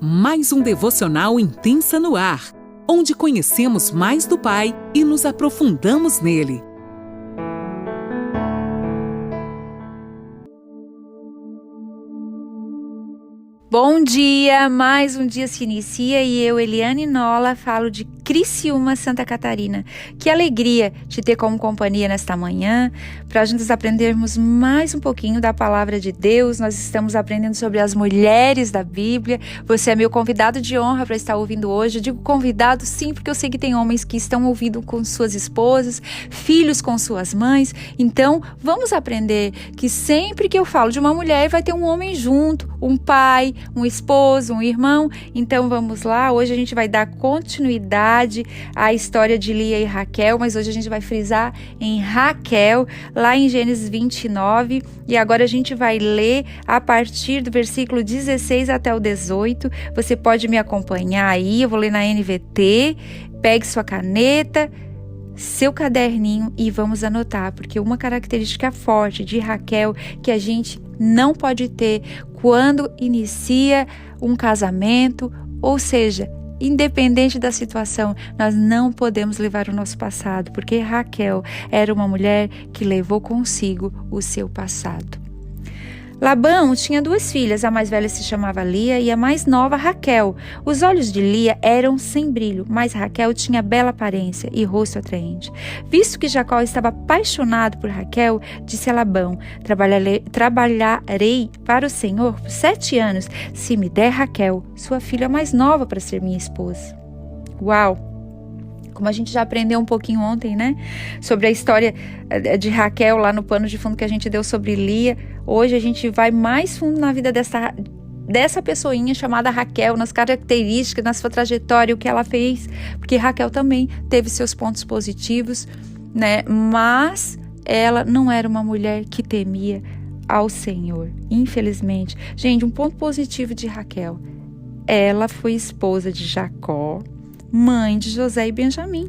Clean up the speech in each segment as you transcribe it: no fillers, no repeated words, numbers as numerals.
Mais um devocional Intensa no Ar, onde conhecemos mais do Pai e nos aprofundamos nele. Bom dia! Mais um dia se inicia e eu, Eliane Nola, falo de Criciúma, Santa Catarina. Que alegria te ter como companhia nesta manhã, para juntos aprendermos mais um pouquinho da Palavra de Deus. Nós estamos aprendendo sobre as mulheres da Bíblia. Você é meu convidado de honra para estar ouvindo hoje. Eu digo convidado sim, porque eu sei que tem homens que estão ouvindo com suas esposas, filhos com suas mães. Então, vamos aprender que sempre que eu falo de uma mulher, vai ter um homem junto, um pai, um esposo, um irmão. Então vamos lá, hoje a gente vai dar continuidade à história de Lia e Raquel, mas hoje a gente vai frisar em Raquel, lá em Gênesis 29, e agora a gente vai ler a partir do versículo 16 até o 18. Você pode me acompanhar aí, eu vou ler na NVT. Pegue sua caneta, seu caderninho e vamos anotar, porque uma característica forte de Raquel que a gente não pode ter quando inicia um casamento, ou seja, independente da situação, nós não podemos levar o nosso passado, porque Raquel era uma mulher que levou consigo o seu passado. Labão tinha duas filhas, a mais velha se chamava Lia e a mais nova Raquel. Os olhos de Lia eram sem brilho, mas Raquel tinha bela aparência e rosto atraente. Visto que Jacó estava apaixonado por Raquel, disse a Labão: trabalharei para o Senhor por 7 anos, se me der Raquel, sua filha mais nova, para ser minha esposa. Uau! Como a gente já aprendeu um pouquinho ontem, né? Sobre a história de Raquel lá no pano de fundo que a gente deu sobre Lia. Hoje a gente vai mais fundo na vida dessa pessoinha chamada Raquel, nas características, na sua trajetória, o que ela fez. Porque Raquel também teve seus pontos positivos, né? Mas ela não era uma mulher que temia ao Senhor, infelizmente. Gente, um ponto positivo de Raquel: ela foi esposa de Jacó, mãe de José e Benjamim.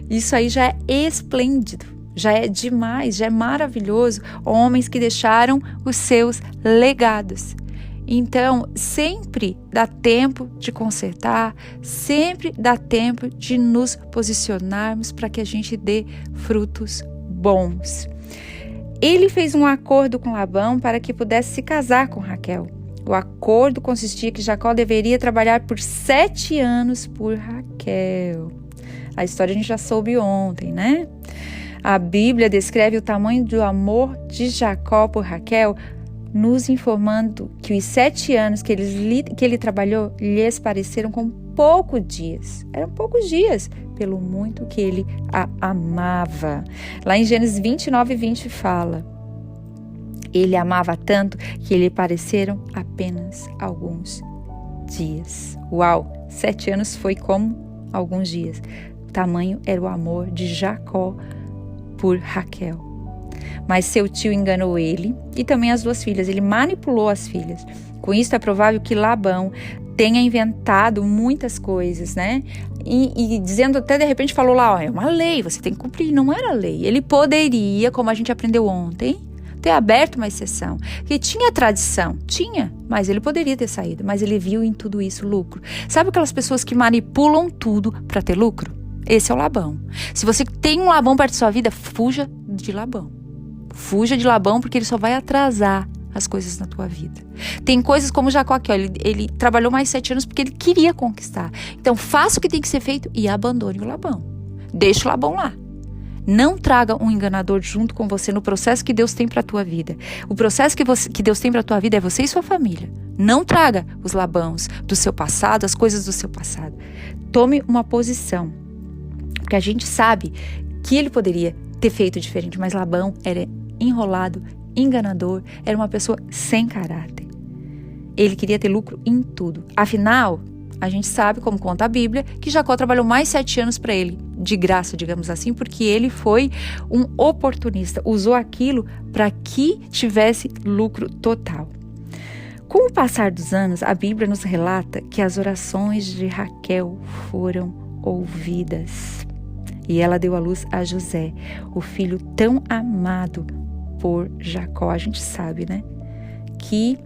Isso aí já é esplêndido, já é demais, já é maravilhoso. Homens que deixaram os seus legados. Então, sempre dá tempo de consertar, sempre dá tempo de nos posicionarmos para que a gente dê frutos bons. Ele fez um acordo com Labão para que pudesse se casar com Raquel. O acordo consistia que Jacó deveria trabalhar por 7 anos por Raquel. A história a gente já soube ontem, né? A Bíblia descreve o tamanho do amor de Jacó por Raquel, nos informando que os 7 anos que ele trabalhou lhes pareceram como poucos dias. Eram poucos dias, pelo muito que ele a amava. Lá em Gênesis 29:20 fala: ele amava tanto que lhe pareceram apenas alguns dias. Uau! 7 anos foi como alguns dias. O tamanho era o amor de Jacó por Raquel. Mas seu tio enganou ele e também as 2 filhas. Ele manipulou as filhas. Com isso é provável que Labão tenha inventado muitas coisas, né? E dizendo até de repente falou lá: ó, é uma lei, você tem que cumprir. Não era lei. Ele poderia, como a gente aprendeu ontem, ter aberto uma exceção, que tinha tradição, mas ele poderia ter saído, mas ele viu em tudo isso lucro. Sabe aquelas pessoas que manipulam tudo para ter lucro? Esse é o Labão. Se você tem um Labão perto da sua vida, fuja de Labão. Fuja de Labão, porque ele só vai atrasar as coisas na tua vida. Tem coisas como Jacó aqui, ó, ele trabalhou mais 7 anos porque ele queria conquistar. Então faça o que tem que ser feito e abandone o Labão. Deixa o Labão lá. Não traga um enganador junto com você no processo que Deus tem para a tua vida. O processo que Deus tem para a tua vida é você e sua família. Não traga os Labãos do seu passado, as coisas do seu passado. Tome uma posição. Porque a gente sabe que ele poderia ter feito diferente, mas Labão era enrolado, enganador, era uma pessoa sem caráter. Ele queria ter lucro em tudo. Afinal, a gente sabe, como conta a Bíblia, que Jacó trabalhou mais 7 anos para ele, de graça, digamos assim, porque ele foi um oportunista, usou aquilo para que tivesse lucro total. Com o passar dos anos, a Bíblia nos relata que as orações de Raquel foram ouvidas. E ela deu à luz a José, o filho tão amado por Jacó. A gente sabe, né? Que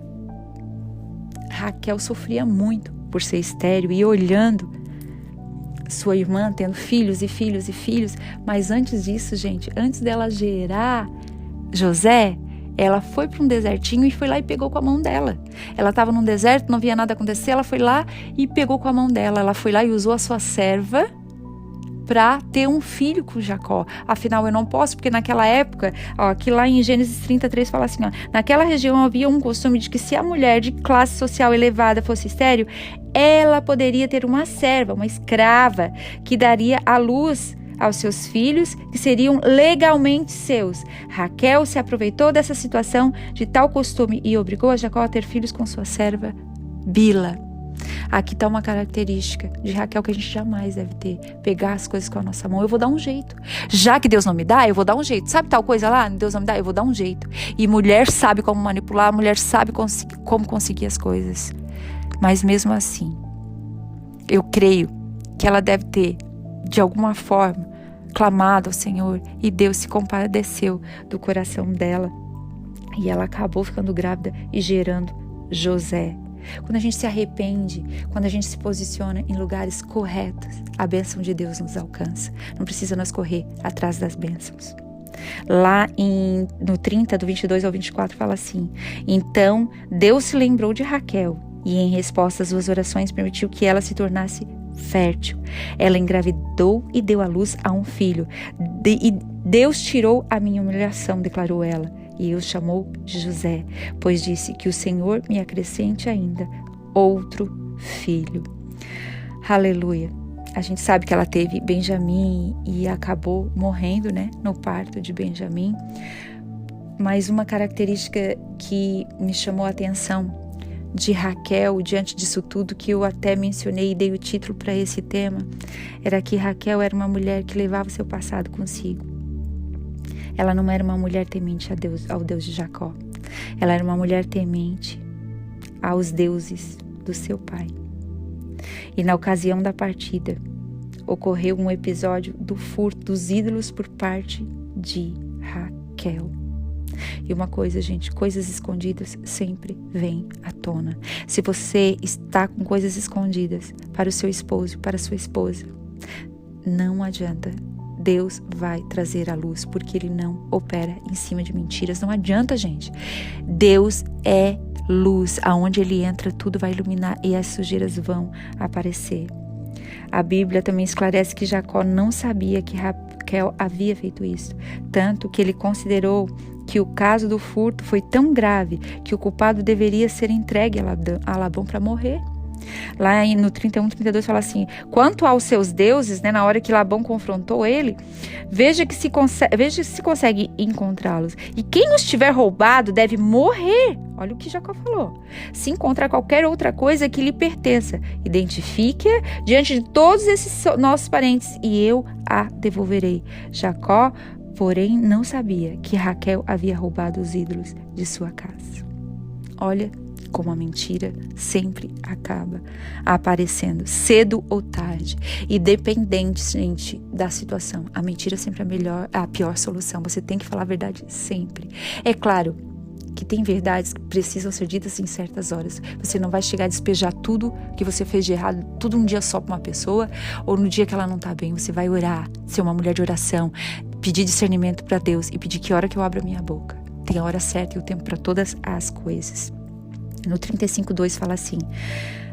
Raquel sofria muito por ser estéril e olhando sua irmã tendo filhos e filhos e filhos. Mas antes disso, gente, antes dela gerar José, ela foi para um desertinho e foi lá e pegou com a mão dela. Ela estava num deserto, não via nada acontecer, ela foi lá e pegou com a mão dela. Ela foi lá e usou a sua serva para ter um filho com Jacó. Afinal, eu não posso, porque naquela época, aqui lá em Gênesis 33 fala assim, naquela região havia um costume de que se a mulher de classe social elevada fosse estéril, ela poderia ter uma serva, uma escrava, que daria à luz aos seus filhos, que seriam legalmente seus. Raquel se aproveitou dessa situação, de tal costume, e obrigou a Jacó a ter filhos com sua serva Bila. Aqui está uma característica de Raquel que a gente jamais deve ter. Pegar as coisas com a nossa mão. Eu vou dar um jeito. Já que Deus não me dá, eu vou dar um jeito. Sabe tal coisa lá? Deus não me dá, eu vou dar um jeito. E mulher sabe como manipular, mulher sabe como conseguir as coisas. Mas mesmo assim, eu creio que ela deve ter, de alguma forma, clamado ao Senhor. E Deus se compadeceu do coração dela. E ela acabou ficando grávida e gerando José. Quando a gente se arrepende, quando a gente se posiciona em lugares corretos, a bênção de Deus nos alcança. Não precisa nós correr atrás das bênçãos. Lá no 30, do 22 ao 24, fala assim: então Deus se lembrou de Raquel e, em resposta às suas orações, permitiu que ela se tornasse fértil. Ela engravidou e deu à luz a um filho. E Deus tirou a minha humilhação, declarou ela. E o chamou José, pois disse que o Senhor me acrescente ainda outro filho. Aleluia. A gente sabe que ela teve Benjamim e acabou morrendo, né, no parto de Benjamim. Mas uma característica que me chamou a atenção de Raquel, diante disso tudo, que eu até mencionei e dei o título para esse tema, era que Raquel era uma mulher que levava seu passado consigo. Ela não era uma mulher temente ao Deus de Jacó. Ela era uma mulher temente aos deuses do seu pai. E na ocasião da partida, ocorreu um episódio do furto dos ídolos por parte de Raquel. E uma coisa, gente, coisas escondidas sempre vêm à tona. Se você está com coisas escondidas para o seu esposo, para a sua esposa, não adianta. Deus vai trazer à luz, porque Ele não opera em cima de mentiras. Não adianta, gente. Deus é luz. Aonde Ele entra, tudo vai iluminar e as sujeiras vão aparecer. A Bíblia também esclarece que Jacó não sabia que Raquel havia feito isso. Tanto que ele considerou que o caso do furto foi tão grave que o culpado deveria ser entregue a Labão para morrer. Lá no 31, 32 fala assim: quanto aos seus deuses, né, na hora que Labão confrontou ele, veja se consegue encontrá-los. E quem os tiver roubado deve morrer. Olha o que Jacó falou. Se encontrar qualquer outra coisa que lhe pertença, identifique-a diante de todos esses nossos parentes e eu a devolverei. Jacó, porém, não sabia que Raquel havia roubado os ídolos de sua casa. Olha como a mentira sempre acaba aparecendo, cedo ou tarde. E dependente, gente, da situação. A mentira sempre é a pior solução. Você tem que falar a verdade sempre. É claro que tem verdades que precisam ser ditas em certas horas. Você não vai chegar a despejar tudo que você fez de errado, tudo um dia só para uma pessoa, ou no dia que ela não está bem. Você vai orar, ser uma mulher de oração, pedir discernimento para Deus e pedir que hora que eu abro a minha boca. Tem a hora certa e o tempo para todas as coisas. No 35:2 fala assim: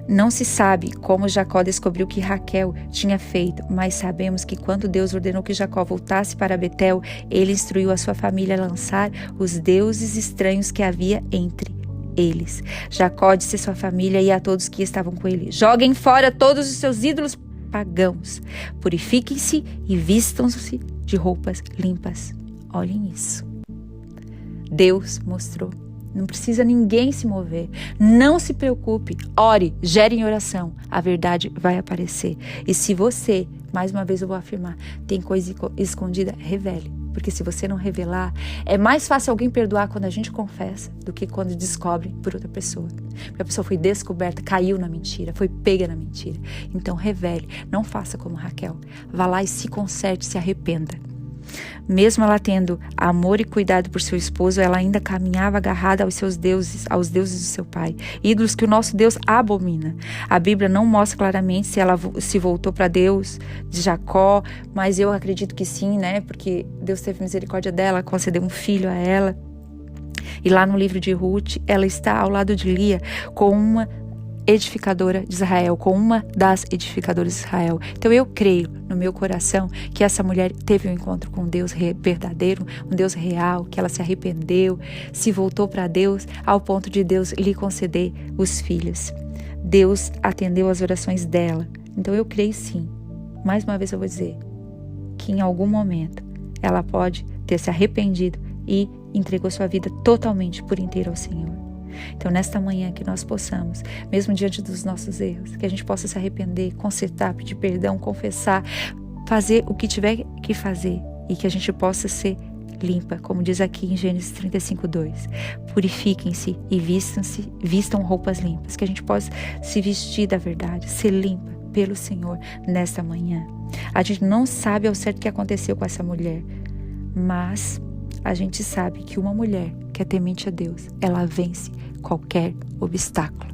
não se sabe como Jacó descobriu o que Raquel tinha feito, mas sabemos que quando Deus ordenou que Jacó voltasse para Betel, ele instruiu a sua família a lançar os deuses estranhos que havia entre eles. Jacó disse a sua família e a todos que estavam com ele: joguem fora todos os seus ídolos pagãos, purifiquem-se e vistam-se de roupas limpas. Olhem isso. Deus mostrou. Não precisa ninguém se mover. Não se preocupe. Ore, gere em oração. A verdade vai aparecer. E se você, mais uma vez eu vou afirmar, tem coisa escondida, revele. Porque se você não revelar, é mais fácil alguém perdoar quando a gente confessa do que quando descobre por outra pessoa. Porque a pessoa foi descoberta, caiu na mentira, foi pega na mentira. Então revele. Não faça como Raquel. Vá lá e se conserte, se arrependa. Mesmo ela tendo amor e cuidado por seu esposo, ela ainda caminhava agarrada aos deuses do seu pai, ídolos que o nosso Deus abomina. A Bíblia não mostra claramente se ela se voltou para Deus de Jacó, mas eu acredito que sim, né? Porque Deus teve misericórdia dela, concedeu um filho a ela. E lá no livro de Ruth, ela está ao lado de Lia com uma edificadora de Israel, com uma das edificadoras de Israel. Então eu creio no meu coração que essa mulher teve um encontro com um Deus verdadeiro, um Deus real, que ela se arrependeu, se voltou para Deus ao ponto de Deus lhe conceder os filhos. Deus atendeu as orações dela. Então eu creio sim. Mais uma vez eu vou dizer que em algum momento ela pode ter se arrependido e entregou sua vida totalmente por inteiro ao Senhor. Então, nesta manhã, que nós possamos, mesmo diante dos nossos erros, que a gente possa se arrepender, consertar, pedir perdão, confessar, fazer o que tiver que fazer e que a gente possa ser limpa, como diz aqui em Gênesis 35:2. Purifiquem-se e vistam roupas limpas, que a gente possa se vestir da verdade, ser limpa pelo Senhor nesta manhã. A gente não sabe ao certo o que aconteceu com essa mulher, mas a gente sabe que uma mulher que é temente a Deus, ela vence qualquer obstáculo.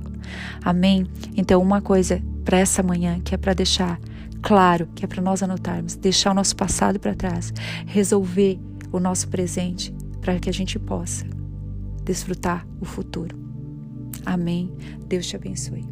Amém? Então, uma coisa para essa manhã, que é para deixar claro, que é para nós anotarmos, deixar o nosso passado para trás, resolver o nosso presente, para que a gente possa desfrutar o futuro. Amém? Deus te abençoe.